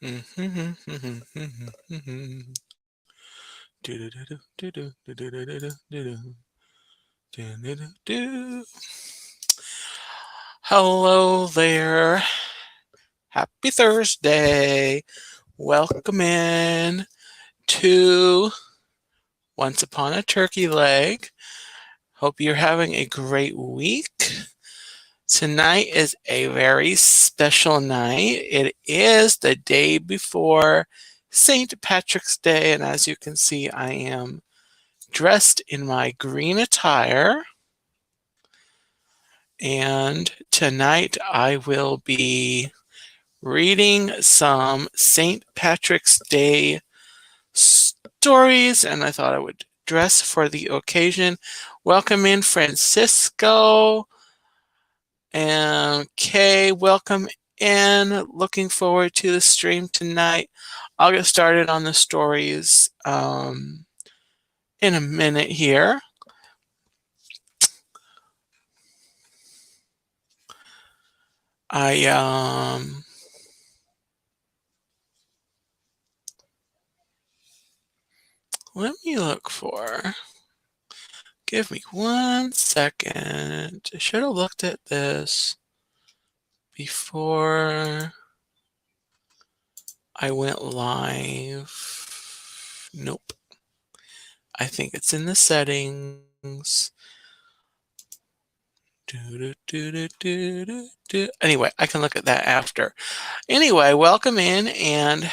Hello there. Happy Thursday. Welcome in to Once Upon a Turkey Leg. Hope you're having a great week. Tonight is a very special night. It is the day before St. Patrick's Day, and as you can see, I am dressed in my green attire. And tonight I will be reading some St. Patrick's Day stories, and I thought I would dress for the occasion. Welcome in Francisco and Kay. Welcome in. Looking forward to the stream tonight. I'll get started on the stories in a minute here. Let me look for. Give me 1 second. I should have looked at this before I went live. Nope. I think it's in the settings. Anyway, I can look at that after. Anyway, welcome in and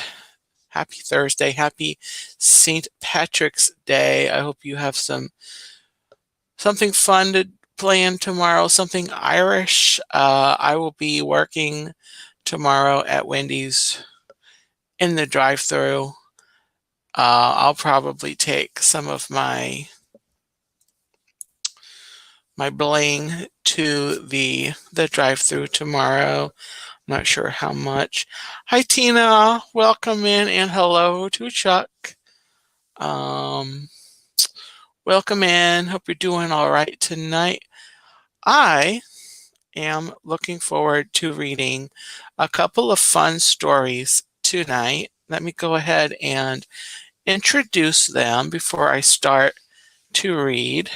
happy Thursday. Happy St. Patrick's Day. I hope you have something fun to plan tomorrow, something Irish. I will be working tomorrow at Wendy's in the drive-thru. I'll probably take some of my bling to the drive-thru tomorrow. I'm not sure how much. Hi Tina, welcome in, and hello to Chuck. Welcome in. Hope you're doing all right tonight. I am looking forward to reading a couple of fun stories tonight. Let me go ahead and introduce them before I start to read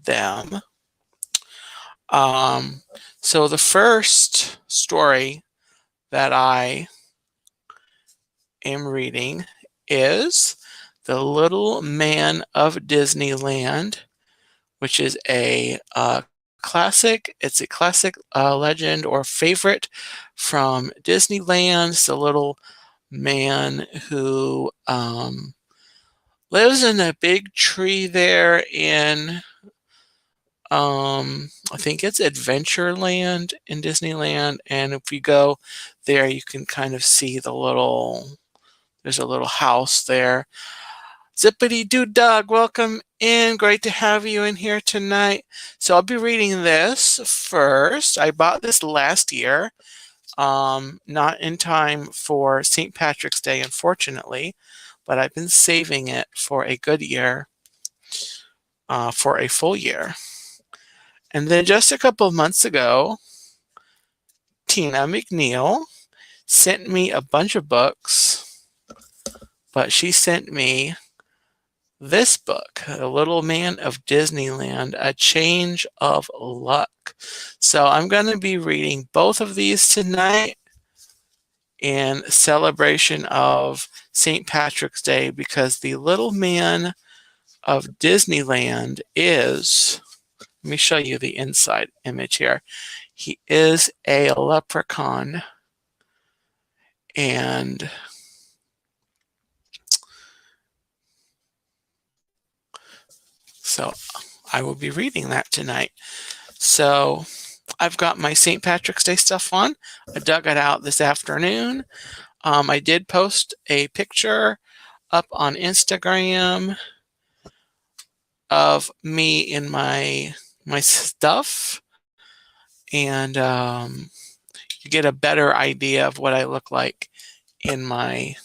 them. So the first story that I am reading is The Little Man of Disneyland, which is a classic. It's a classic legend or favorite from Disneyland. It's a little man who lives in a big tree there in I think it's Adventureland in Disneyland, and if you go there, you can kind of see there's a little house there. Zippity doo dog, welcome in. Great to have you in here tonight. So I'll be reading this first. I bought this last year, not in time for St. Patrick's Day, unfortunately, but I've been saving it for a good year, for a full year. And then just a couple of months ago, Tina McNeil sent me a bunch of books, but she sent me this book, The Little Man of Disneyland, A Change of Luck. So I'm going to be reading both of these tonight in celebration of St. Patrick's Day, because the Little Man of Disneyland is, let me show you the inside image here. He is a leprechaun, and so I will be reading that tonight. So I've got my St. Patrick's Day stuff on. I dug it out this afternoon. I did post a picture up on Instagram of me in my stuff, and you get a better idea of what I look like in my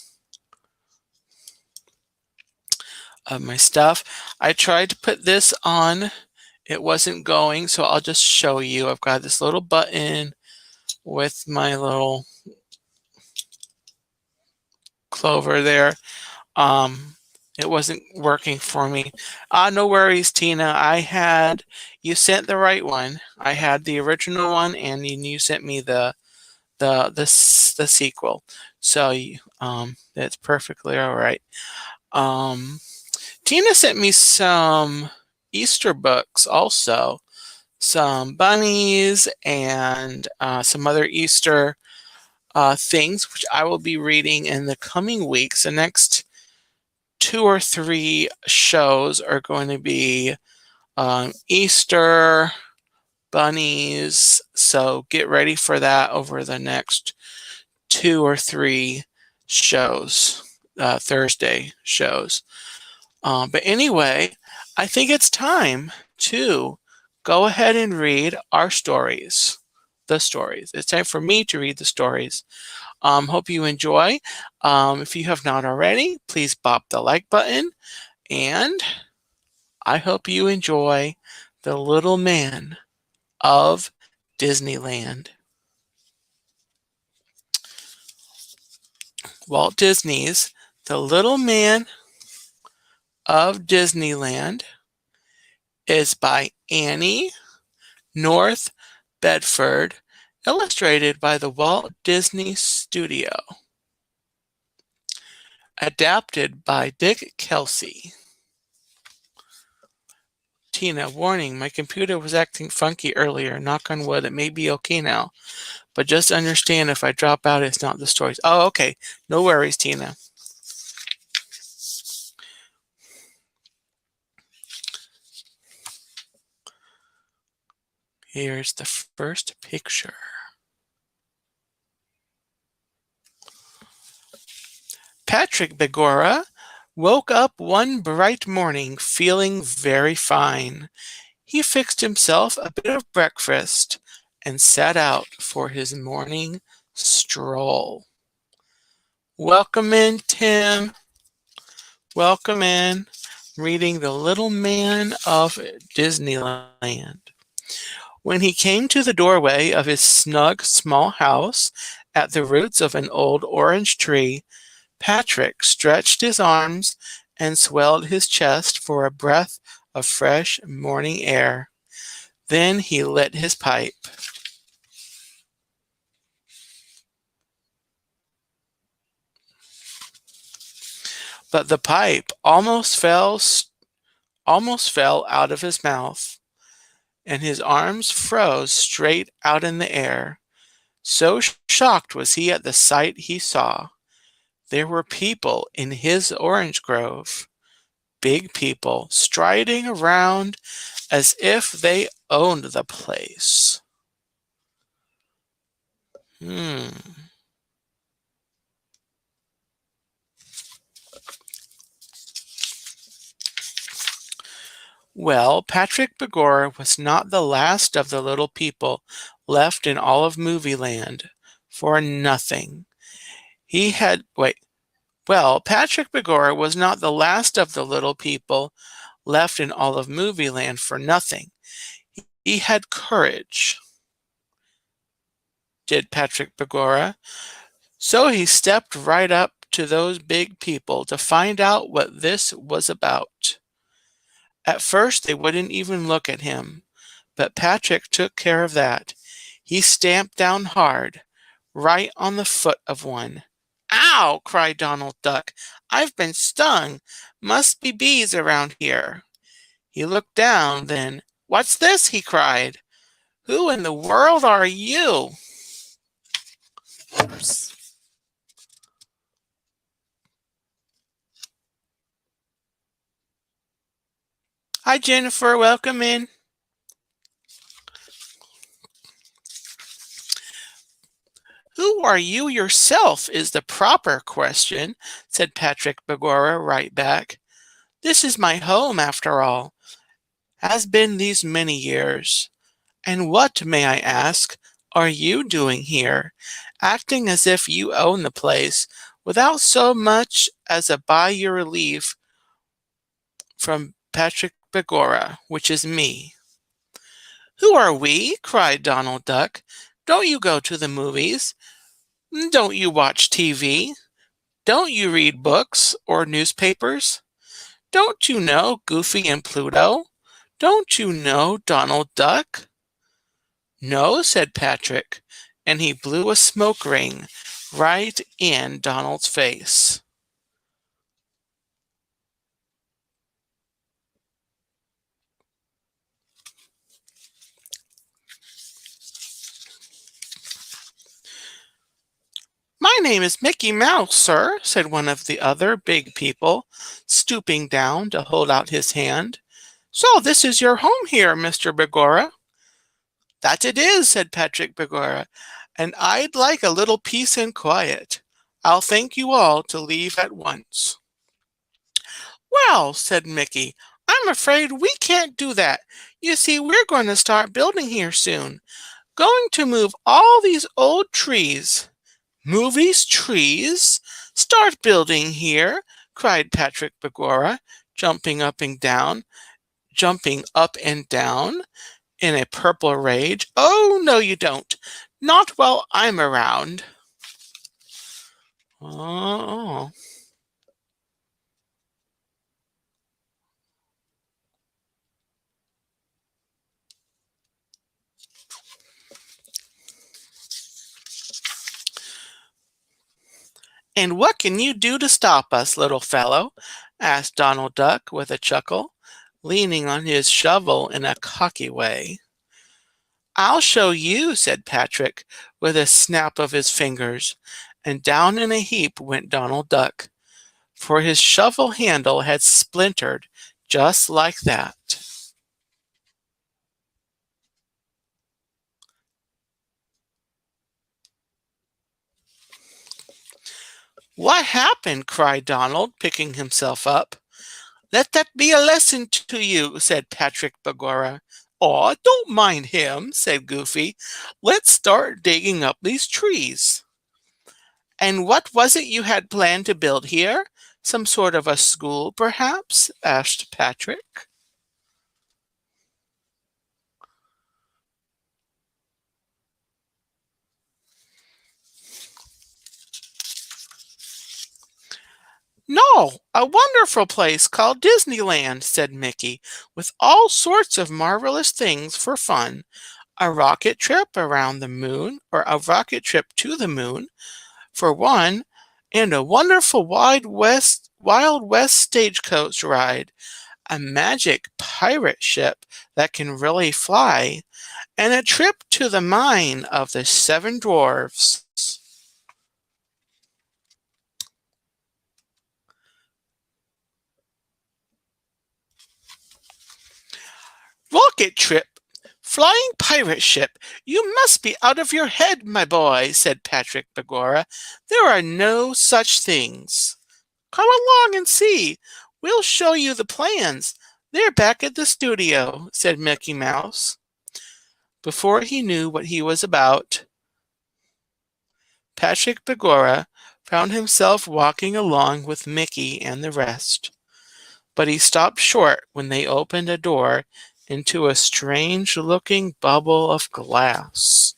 stuff. I tried to put this on. It wasn't going, so I'll just show you. I've got this little button with my little Clover there. It wasn't working for me. No worries, Tina. You sent the right one. I had the original one, and you sent me the sequel. So that's perfectly all right. Tina sent me some Easter books also, some bunnies and some other Easter things, which I will be reading in the coming weeks. The next 2 or 3 shows are going to be Easter bunnies. So get ready for that over the next 2 or 3 shows, Thursday shows. But anyway, I think it's time to go ahead and read our stories. The stories. It's time for me to read the stories. Hope you enjoy. If you have not already, please bop the like button. And I hope you enjoy The Little Man of Disneyland. Walt Disney's The Little Man of Disneyland is by Annie North Bedford, illustrated by the Walt Disney Studio. Adapted by Dick Kelsey. Tina, warning, my computer was acting funky earlier. Knock on wood, it may be okay now. But just understand if I drop out, it's not the stories. Oh, okay. No worries, Tina. Here's the first picture. Patrick Begora woke up one bright morning feeling very fine. He fixed himself a bit of breakfast and set out for his morning stroll. Welcome in, Tim. Welcome in. Reading The Little Man of Disneyland. When he came to the doorway of his snug small house at the roots of an old orange tree, Patrick stretched his arms and swelled his chest for a breath of fresh morning air. Then he lit his pipe. But the pipe almost fell out of his mouth, and his arms froze straight out in the air. So shocked was he at the sight he saw. There were people in his orange grove, big people striding around as if they owned the place. Well, Patrick Begora was not the last of the little people left in all of Movie Land for nothing. Well, Patrick Begora was not the last of the little people left in all of Movie Land for nothing. He had courage, did Patrick Begora. So he stepped right up to those big people to find out what this was about. At first, they wouldn't even look at him, but Patrick took care of that. He stamped down hard, right on the foot of one. "Ow!" cried Donald Duck. "I've been stung. Must be bees around here." He looked down, then, "What's this?" he cried. "Who in the world are you?" Oops. Hi, Jennifer. Welcome in. "Who are you yourself is the proper question," said Patrick Begora right back. "This is my home, after all. Has been these many years. And what, may I ask, are you doing here, acting as if you own the place, without so much as a by-your-leave from Patrick Begora, which is me?" "Who are we?" cried Donald Duck. "Don't you go to the movies? Don't you watch TV? Don't you read books or newspapers? Don't you know Goofy and Pluto? Don't you know Donald Duck? No, said Patrick, and he blew a smoke ring right in Donald's face. My name is Mickey Mouse, sir, said one of the other big people, stooping down to hold out his hand. So this is your home here, Mr. Begorra. That it is, said Patrick Begorra, and I'd like a little peace and quiet. I'll thank you all to leave at once. Well, said Mickey, I'm afraid we can't do that. You see, we're going to start building here soon. Going to move all these old trees. Move these trees? Start building here, cried Patrick Begorra, jumping up and down in a purple rage. Oh, no, you don't. Not while I'm around. Oh. And what can you do to stop us, little fellow? Asked Donald Duck with a chuckle, leaning on his shovel in a cocky way. I'll show you, said Patrick, with a snap of his fingers, and down in a heap went Donald Duck, for his shovel handle had splintered just like that. What happened? Cried Donald, picking himself up. Let that be a lesson to you, said Patrick Begorra. Aw, don't mind him, said Goofy. Let's start digging up these trees. And what was it you had planned to build here? Some sort of a school, perhaps? Asked Patrick. No, a wonderful place called Disneyland, said Mickey, with all sorts of marvelous things for fun. A rocket trip around the moon, or a rocket trip to the moon, for one, and a wonderful Wild West stagecoach ride, a magic pirate ship that can really fly, and a trip to the mine of the seven dwarfs. Rocket trip! Flying pirate ship! You must be out of your head, my boy, said Patrick Begorra. There are no such things. Come along and see. We'll show you the plans. They're back at the studio, said Mickey Mouse. Before he knew what he was about, Patrick Begorra found himself walking along with Mickey and the rest. But he stopped short when they opened a door into a strange-looking bubble of glass.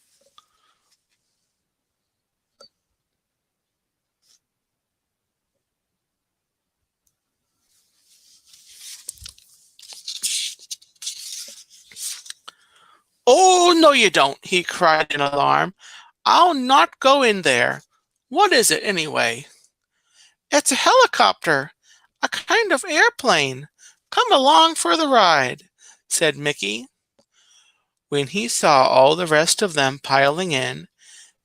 Oh, no, you don't, he cried in alarm. I'll not go in there. What is it, anyway? It's a helicopter, a kind of airplane. Come along for the ride, said Mickey. When he saw all the rest of them piling in,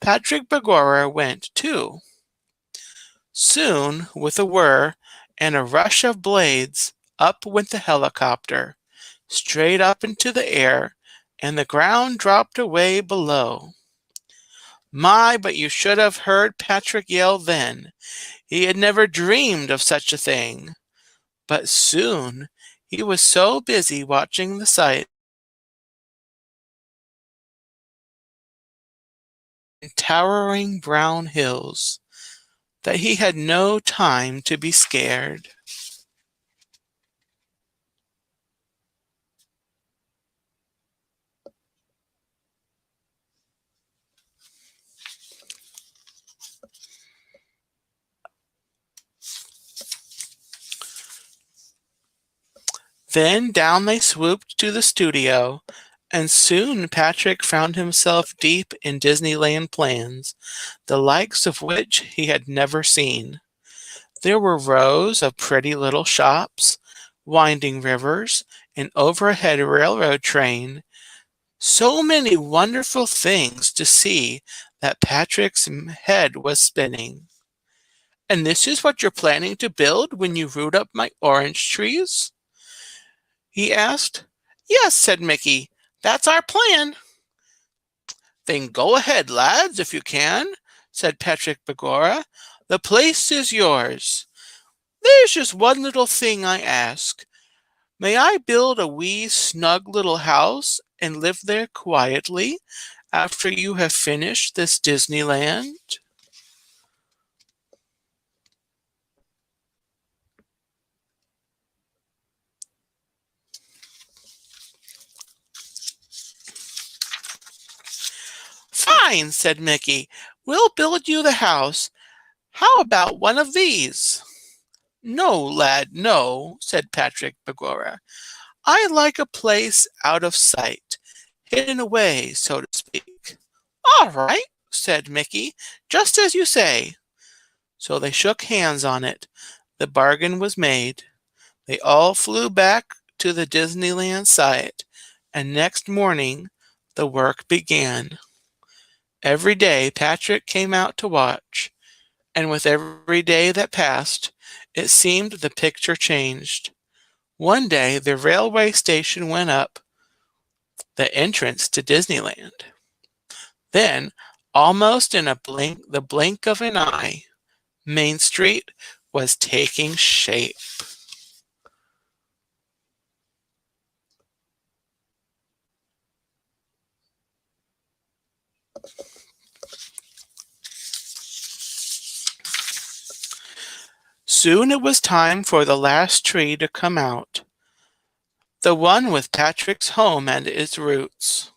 Patrick Begorra went too. Soon, with a whir and a rush of blades, up went the helicopter, straight up into the air, and the ground dropped away below. My, but you should have heard Patrick yell then. He had never dreamed of such a thing. But soon he was so busy watching the sight in towering brown hills that he had no time to be scared. Then down they swooped to the studio, and soon Patrick found himself deep in Disneyland plans, the likes of which he had never seen. There were rows of pretty little shops, winding rivers, an overhead railroad train, so many wonderful things to see that Patrick's head was spinning. "And this is what you're planning to build when you root up my orange trees?" he asked. "Yes," said Mickey, "that's our plan." "Then go ahead, lads, if you can," said Patrick Begorra. "The place is yours. There's just one little thing I ask. May I build a wee snug little house and live there quietly after you have finished this Disneyland?" "Fine," said Mickey. "We'll build you the house. How about one of these?" "No, lad, no," said Patrick Begorra. "I like a place out of sight, hidden away, so to speak." "All right," said Mickey, "just as you say." So they shook hands on it. The bargain was made. They all flew back to the Disneyland site, and next morning the work began. Every day Patrick came out to watch, and with every day that passed, it seemed the picture changed. One day the railway station went up, the entrance to Disneyland. Then, almost in the blink of an eye, Main Street was taking shape. Soon it was time for the last tree to come out, the one with Patrick's home and its roots.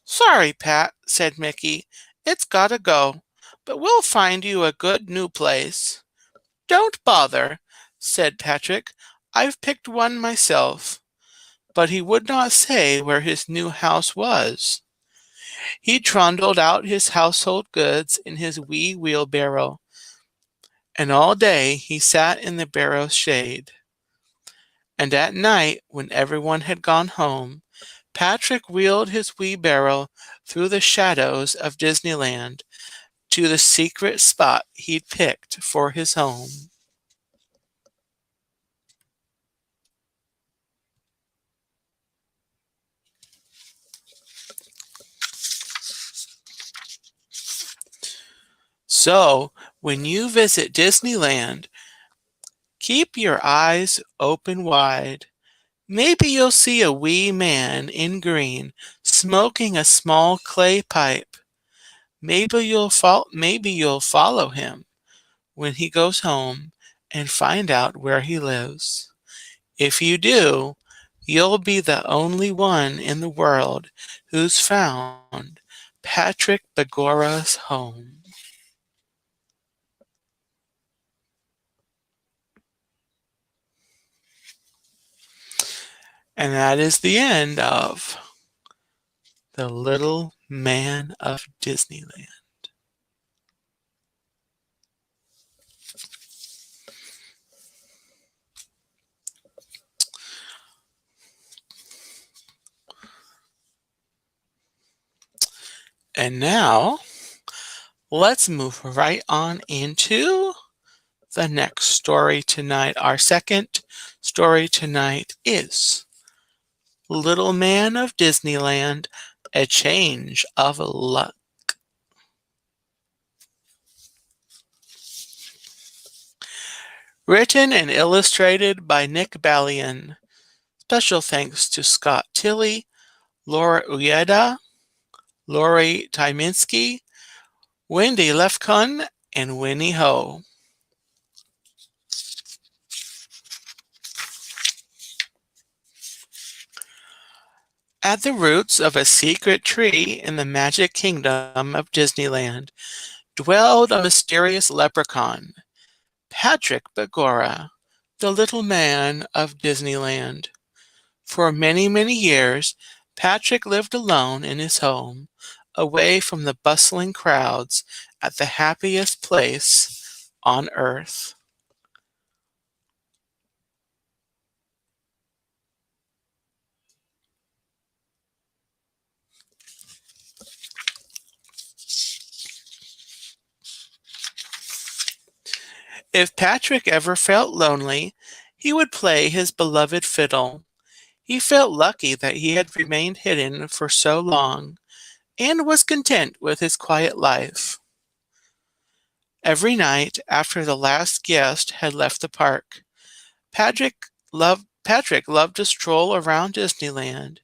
"Sorry, Pat," said Mickey. "It's gotta go, but we'll find you a good new place." "Don't bother," said Patrick. "I've picked one myself." But he would not say where his new house was. He trundled out his household goods in his wee wheelbarrow, and all day he sat in the barrow's shade. And at night, when everyone had gone home, Patrick wheeled his wheelbarrow through the shadows of Disneyland to the secret spot he'd picked for his home. So, when you visit Disneyland, keep your eyes open wide. Maybe you'll see a wee man in green smoking a small clay pipe. Maybe you'll follow him when he goes home and find out where he lives. If you do, you'll be the only one in the world who's found Patrick Begorra's home. And that is the end of The Little Man of Disneyland. And now, let's move right on into the next story tonight. Our second story tonight is Little Man of Disneyland, A Change of Luck. Written and illustrated by Nick Ballion. Special thanks to Scott Tilley, Laura Uyeda, Lori Tyminski, Wendy Lefkun, and Winnie Ho. At the roots of a secret tree in the Magic Kingdom of Disneyland dwelled a mysterious leprechaun, Patrick Begorra, the little man of Disneyland. For many, many years, Patrick lived alone in his home, away from the bustling crowds at the happiest place on earth. If Patrick ever felt lonely, he would play his beloved fiddle. He felt lucky that he had remained hidden for so long and was content with his quiet life. Every night after the last guest had left the park, Patrick loved to stroll around Disneyland.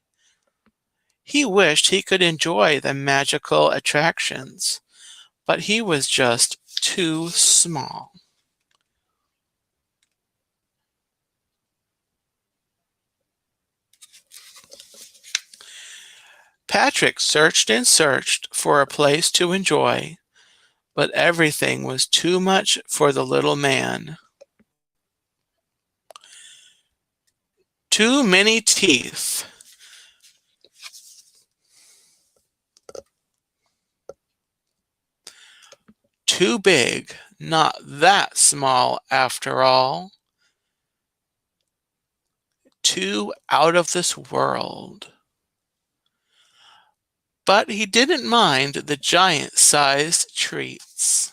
He wished he could enjoy the magical attractions, but he was just too small. Patrick searched and searched for a place to enjoy, but everything was too much for the little man. Too many teeth. Too big, not that small after all. Too out of this world. But he didn't mind the giant-sized treats.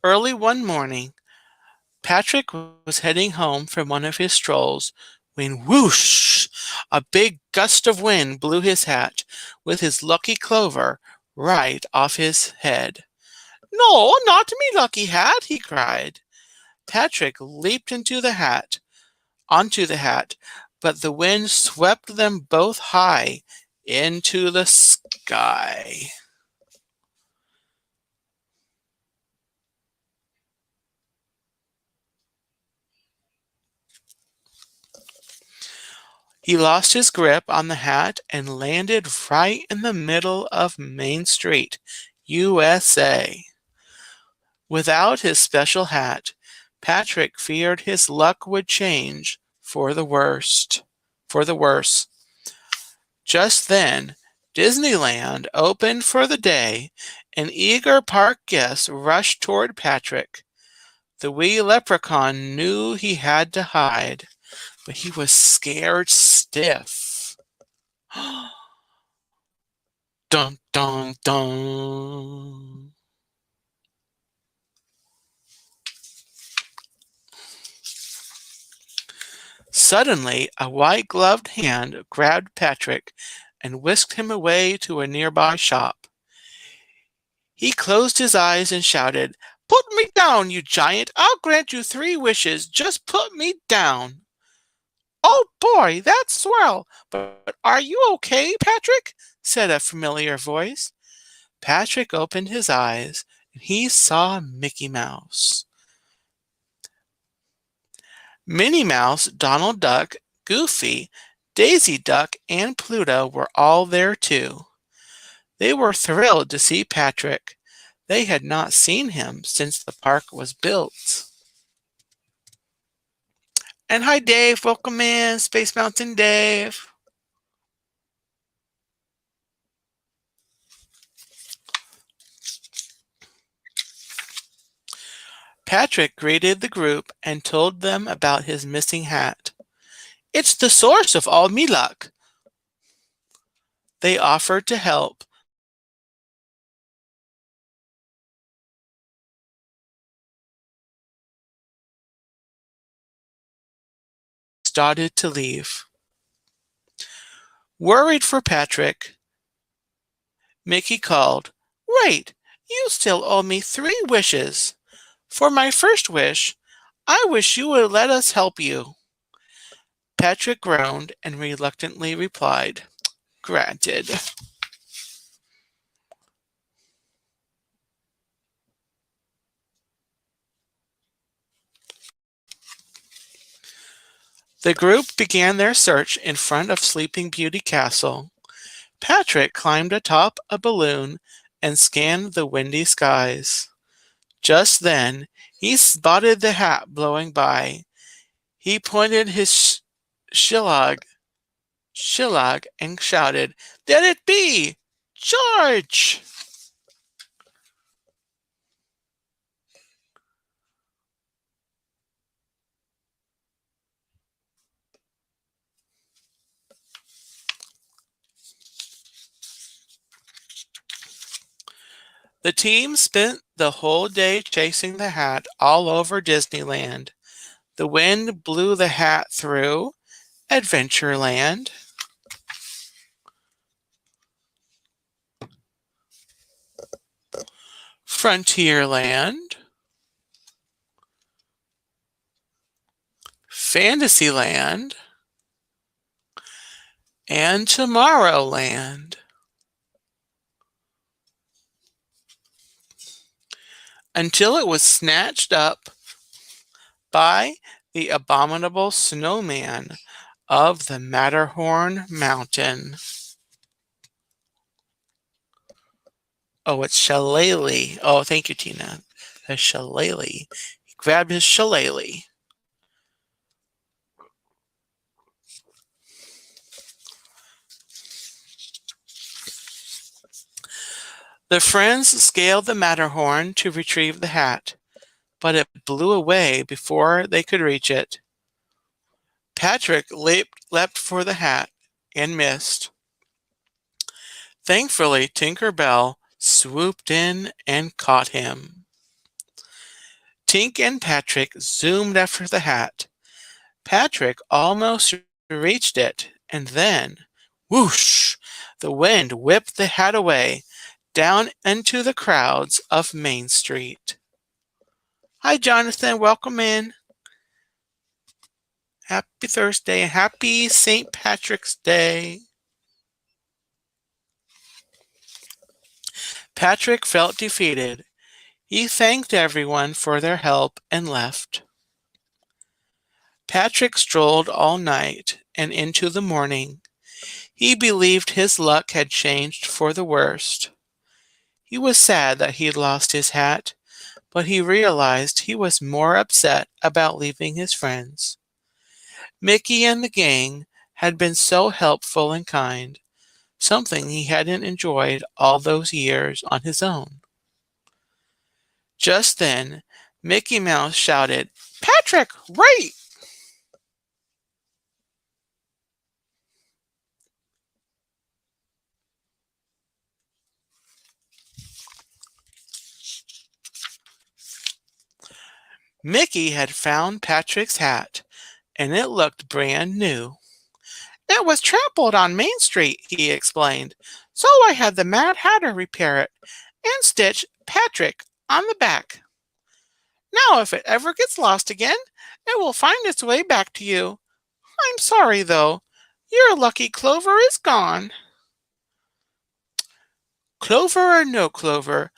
Early one morning, Patrick was heading home from one of his strolls when whoosh! A big gust of wind blew his hat with his lucky clover right off his head. "No, not me lucky hat!" he cried. Patrick leaped onto the hat, but the wind swept them both high into the sky. He lost his grip on the hat and landed right in the middle of Main Street, USA. Without his special hat, Patrick feared his luck would change for the worse. Just then, Disneyland opened for the day, and eager park guests rushed toward Patrick. The wee leprechaun knew he had to hide, but he was scared stiff. Dun dun dun. Suddenly, a white-gloved hand grabbed Patrick and whisked him away to a nearby shop. He closed his eyes and shouted, "Put me down, you giant! I'll grant you 3 wishes. Just put me down." "Oh boy, that's swell! But are you okay, Patrick?" said a familiar voice. Patrick opened his eyes and he saw Mickey Mouse. Minnie Mouse, Donald Duck, Goofy, Daisy Duck, and Pluto were all there too. They were thrilled to see Patrick. They had not seen him since the park was built. And hi, Dave. Welcome in, Space Mountain Dave. Patrick greeted the group and told them about his missing hat. "It's the source of all me luck." They offered to help. Started to leave. Worried for Patrick, Mickey called, "Wait, you still owe me 3 wishes. For my first wish, I wish you would let us help you." Patrick groaned and reluctantly replied, "Granted." The group began their search in front of Sleeping Beauty Castle. Patrick climbed atop a balloon and scanned the windy skies. Just then, he spotted the hat blowing by. He pointed his shillag and shouted, "Let it be! Charge!" The team spent the whole day chasing the hat all over Disneyland. The wind blew the hat through Adventureland, Frontierland, Fantasyland, and Tomorrowland, until it was snatched up by the abominable snowman of the Matterhorn Mountain. Oh, it's shillelagh. Oh, thank you, Tina. The shillelagh. He grabbed his shillelagh. The friends scaled the Matterhorn to retrieve the hat, but it blew away before they could reach it. Patrick leapt for the hat and missed. Thankfully, Tinker Bell swooped in and caught him. Tink and Patrick zoomed after the hat. Patrick almost reached it, and then, whoosh, the wind whipped the hat away, down into the crowds of Main Street. Hi, Jonathan. Welcome in. Happy Thursday and happy St. Patrick's Day. Patrick felt defeated. He thanked everyone for their help and left. Patrick strolled all night and into the morning. He believed his luck had changed for the worst. He was sad that he had lost his hat, but he realized he was more upset about leaving his friends. Mickey and the gang had been so helpful and kind, something he hadn't enjoyed all those years on his own. Just then, Mickey Mouse shouted, "Patrick, wait!" Mickey had found Patrick's hat, and it looked brand new. "It was trampled on Main Street," he explained, "so I had the Mad Hatter repair it and stitch Patrick on the back. Now if it ever gets lost again, it will find its way back to you. I'm sorry, though. Your lucky clover is gone." Clover or no clover,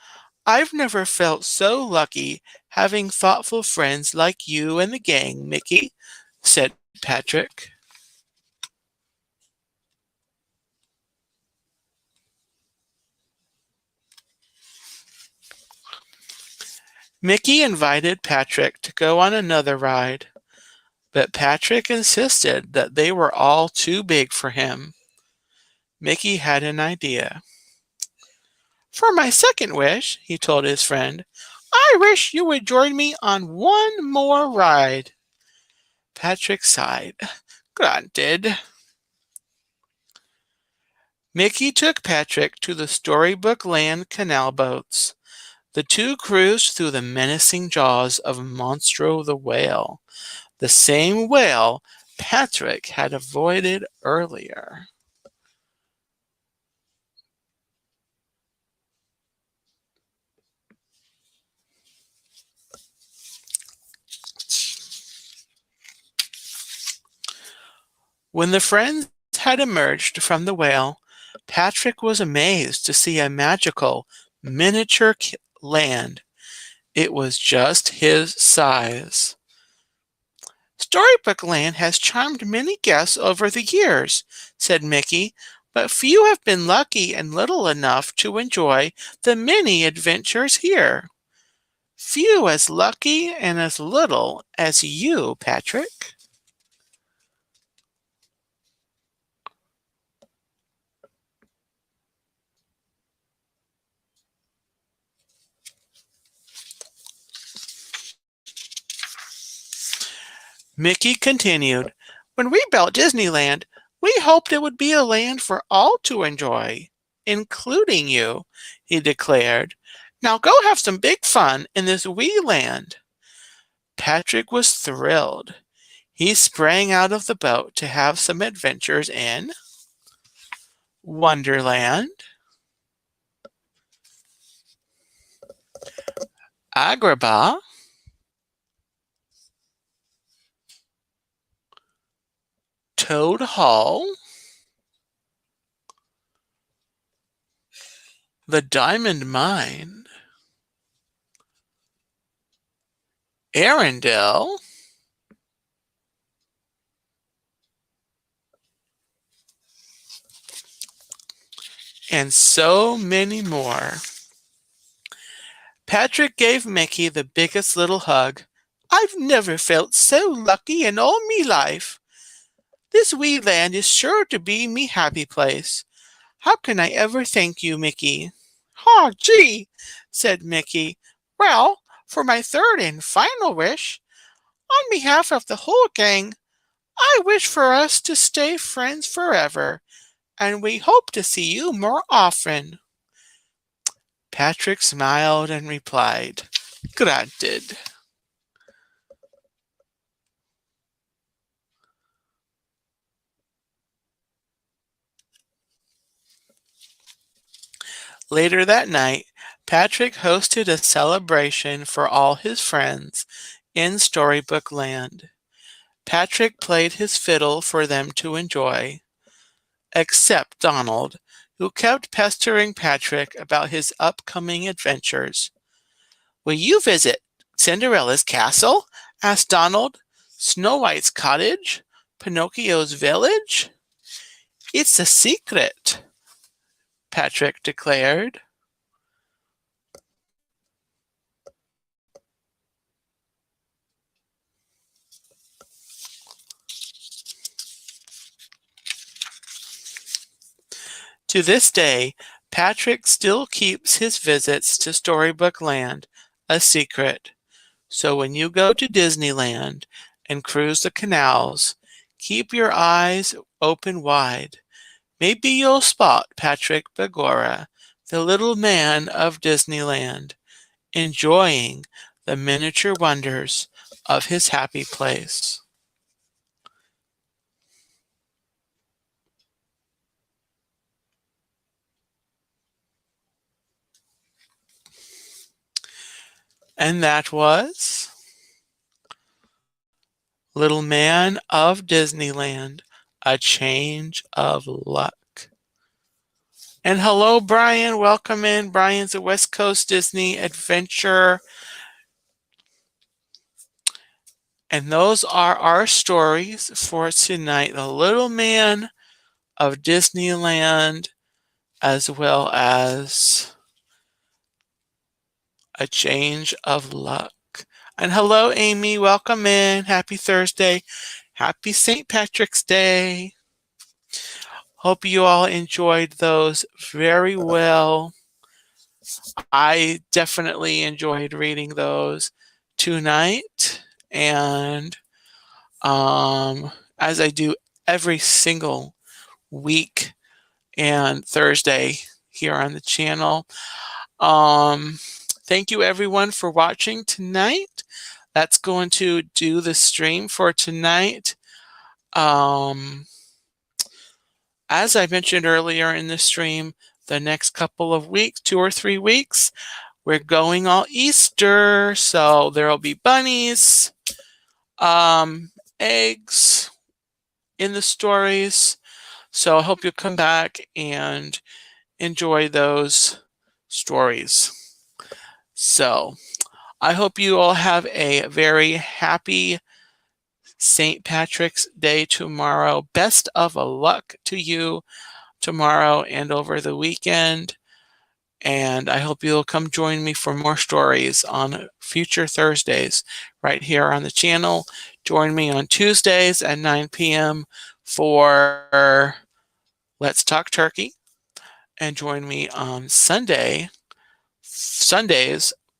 I've never felt so lucky having thoughtful friends like you and the gang, Mickey, said Patrick. Mickey invited Patrick to go on another ride, but Patrick insisted that they were all too big for him. Mickey had an idea. "For my second wish," he told his friend, "I wish you would join me on one more ride." Patrick sighed. "Granted." Mickey took Patrick to the Storybook Land canal boats. The two cruised through the menacing jaws of Monstro the whale, the same whale Patrick had avoided earlier. When the friends had emerged from the whale, Patrick was amazed to see a magical, miniature land. It was just his size. "Storybook Land has charmed many guests over the years," said Mickey, but few have been lucky and little enough to enjoy the many adventures here. Few as lucky and as little as you, Patrick. Mickey continued, "When we built Disneyland, we hoped it would be a land for all to enjoy, including you," he declared. "Now go have some big fun in this wee land." Patrick was thrilled. He sprang out of the boat to have some adventures in Wonderland, Agrabah, Toad Hall, the Diamond Mine, Arendelle, and so many more. Patrick gave Mickey the biggest little hug. "I've never felt so lucky in all me life. This wee land is sure to be me happy place. How can I ever thank you, Mickey?" "Oh, gee," said Mickey. "Well, for my third and final wish, on behalf of the whole gang, I wish for us to stay friends forever, and we hope to see you more often." Patrick smiled and replied, "Granted." Later that night, Patrick hosted a celebration for all his friends in Storybook Land. Patrick played his fiddle for them to enjoy, except Donald, who kept pestering Patrick about his upcoming adventures. "Will you visit Cinderella's castle?" asked Donald. "Snow White's cottage? Pinocchio's village?" "It's a secret," Patrick declared. To this day, Patrick still keeps his visits to Storybook Land a secret. So when you go to Disneyland and cruise the canals, keep your eyes open wide. Maybe you'll spot Patrick Begora, the little man of Disneyland, enjoying the miniature wonders of his happy place. And that was Little Man of Disneyland, A Change of Luck. And hello, Brian. Welcome in. Brian's a West Coast Disney adventure. And those are our stories for tonight. The Little Man of Disneyland, as well as A Change of Luck. And hello, Amy. Welcome in. Happy Thursday. Happy St. Patrick's Day. Hope you all enjoyed those very well. I definitely enjoyed reading those tonight. And as I do every single week and Thursday here on the channel. Thank you everyone for watching tonight. That's going to do the stream for tonight. As I mentioned earlier in the stream, the next couple of weeks, 2 or 3 weeks, we're going all Easter. So there'll be bunnies, eggs in the stories. So I hope you'll come back and enjoy those stories. So I hope you all have a very happy St. Patrick's Day tomorrow. Best of luck to you tomorrow and over the weekend. And I hope you'll come join me for more stories on future Thursdays right here on the channel. Join me on Tuesdays at 9 p.m. for Let's Talk Turkey. And join me on Sundays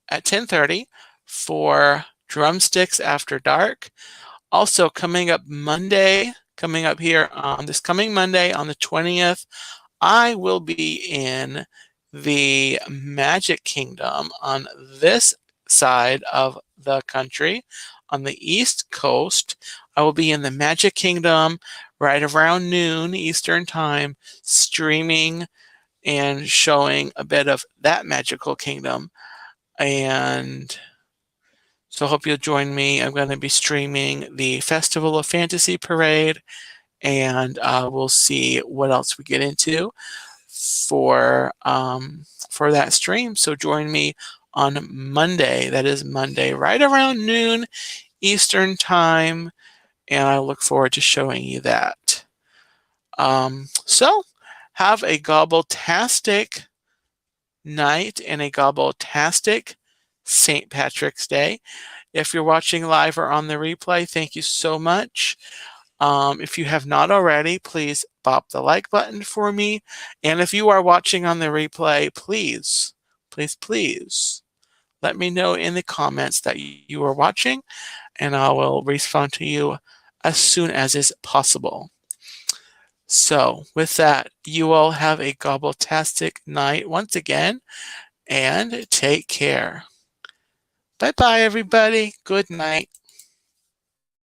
at 10:30 for Drumsticks After Dark. Also coming up here on this coming Monday on the 20th, I will be in the Magic Kingdom on this side of the country, on the East Coast. I will be in the Magic Kingdom right around noon Eastern Time, streaming and showing a bit of that magical kingdom. And so I hope you'll join me. I'm going to be streaming the Festival of Fantasy Parade, and we'll see what else we get into for that stream. So join me on Monday. That is Monday, right around noon Eastern Time, and I look forward to showing you that. So have a gobble-tastic night and a gobble-tastic St. Patrick's Day. If you're watching live or on the replay, thank you so much. If you have not already, please bop the like button for me. And if you are watching on the replay, please, please, please let me know in the comments that you are watching, and I will respond to you as soon as is possible. So with that, you all have a gobble-tastic night once again, and take care. Bye-bye, everybody. Good night.